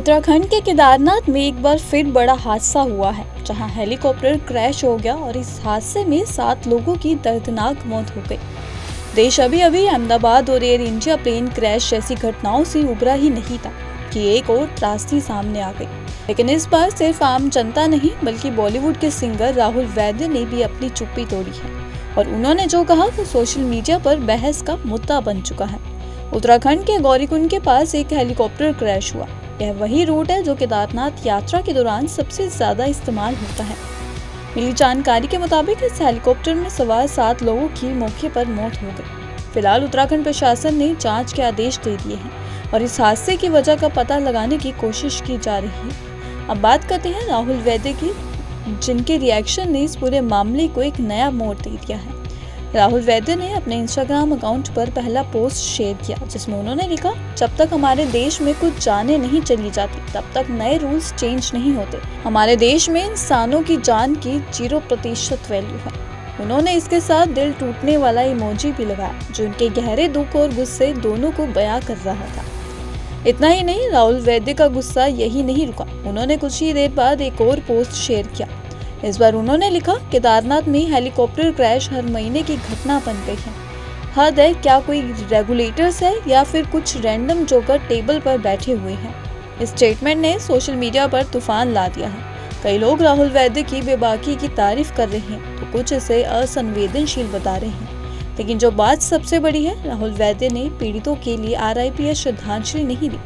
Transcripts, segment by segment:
उत्तराखंड के केदारनाथ में एक बार फिर बड़ा हादसा हुआ है, जहां हेलीकॉप्टर क्रैश हो गया और इस हादसे में 7 लोगों की दर्दनाक मौत हो गई। देश अभी अभी अहमदाबाद और एयर इंडिया प्लेन क्रैश जैसी घटनाओं से उबरा ही नहीं था कि एक और त्रासदी सामने आ गई। लेकिन इस बार सिर्फ आम जनता नहीं बल्कि बॉलीवुड के सिंगर राहुल वैद्य ने भी अपनी चुप्पी तोड़ी है और उन्होंने जो कहा वो सोशल मीडिया पर बहस का मुद्दा बन चुका है। उत्तराखंड के गौरीकुंड के पास एक हेलीकॉप्टर क्रैश हुआ। यह वही रूट है जो केदारनाथ यात्रा के दौरान सबसे ज्यादा इस्तेमाल होता है। मिली जानकारी के मुताबिक इस हेलीकॉप्टर में सवार 7 लोगों की मौके पर मौत हो गई। फिलहाल उत्तराखंड प्रशासन ने जांच के आदेश दे दिए हैं और इस हादसे की वजह का पता लगाने की कोशिश की जा रही है। अब बात करते हैं राहुल वैद्य की, जिनके रिएक्शन ने इस पूरे मामले को एक नया मोड़ दे दिया है। राहुल वैद्य ने अपने इंस्टाग्राम अकाउंट पर पहला पोस्ट शेयर किया, जिसमें उन्होंने लिखा, जब तक हमारे देश में कुछ जानें नहीं चली जाती तब तक नए रूल्स चेंज नहीं होते। हमारे देश में इंसानों की जान की 0% वैल्यू है। उन्होंने इसके साथ दिल टूटने वाला इमोजी भी लगाया, जो उनके गहरे दुख और गुस्से दोनों को बयां कर रहा था। इतना ही नहीं, राहुल वैद्य का गुस्सा यही नहीं रुका। उन्होंने कुछ ही देर बाद एक और पोस्ट शेयर किया। इस बार उन्होंने लिखा, केदारनाथ में हेलीकॉप्टर क्रैश हर महीने की घटना बन गई है। हद है, क्या कोई रेगुलेटर्स है या फिर कुछ रैंडम जोकर टेबल पर बैठे हुए हैं। इस स्टेटमेंट ने सोशल मीडिया पर तूफान ला दिया है। कई लोग राहुल वैद्य की बेबाकी की तारीफ कर रहे हैं तो कुछ इसे असंवेदनशील बता रहे हैं। लेकिन जो बात सबसे बड़ी है, राहुल वैद्य ने पीड़ितों के लिए RIP या श्रद्धांजलि नहीं दी,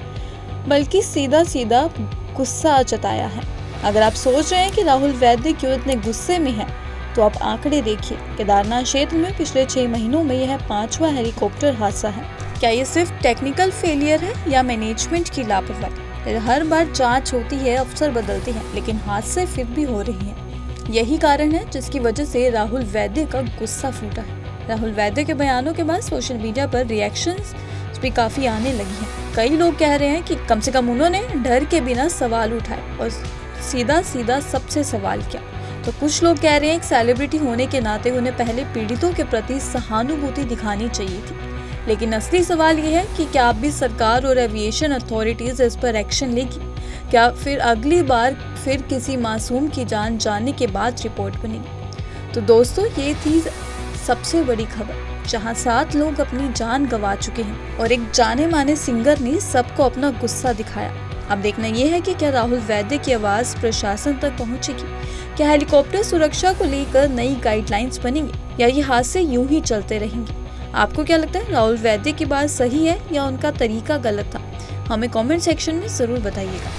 बल्कि सीधा सीधा गुस्सा जताया है। अगर आप सोच रहे हैं कि राहुल वैद्य क्यों इतने गुस्से में हैं, तो आप आंकड़े देखिए। केदारनाथ क्षेत्र में पिछले 6 महीनों में यह 5वां हेलीकॉप्टर हादसा है। क्या ये सिर्फ टेक्निकल फेलियर है या मैनेजमेंट की लापरवाही? हर बार जांच होती है, अफसर बदलते हैं, लेकिन हादसे फिर भी हो रहे हैं। यही कारण है जिसकी वजह से राहुल वैद्य का गुस्सा फूटा है। राहुल वैद्य के बयानों के बाद सोशल मीडिया पर रिएक्शंस भी काफी आने लगी हैं। कई लोग कह रहे हैं कि कम से कम उन्होंने डर के बिना सवाल उठाए और सीधा सीधा सबसे सवाल किया। तो कुछ लोग कह रहे हैं एक सेलिब्रिटी होने के नाते उन्हें पहले पीड़ितों के प्रति सहानुभूति दिखानी चाहिए थी। लेकिन असली सवाल ये है कि क्या अब भी सरकार और एविएशन अथॉरिटीज इस पर एक्शन लेगी? क्या फिर अगली बार फिर किसी मासूम की जान जाने के बाद रिपोर्ट बनेगी? तो दोस्तों, ये थी सबसे बड़ी खबर, जहां 7 लोग अपनी जान गंवा चुके हैं और एक जाने माने सिंगर ने सबको अपना गुस्सा दिखाया। अब देखना यह है कि क्या राहुल वैद्य की आवाज प्रशासन तक पहुंचेगी? क्या हेलीकॉप्टर सुरक्षा को लेकर नई गाइडलाइंस बनेंगी या ये हादसे यूं ही चलते रहेंगे? आपको क्या लगता है, राहुल वैद्य की बात सही है या उनका तरीका गलत था? हमें कमेंट सेक्शन में जरूर बताइएगा।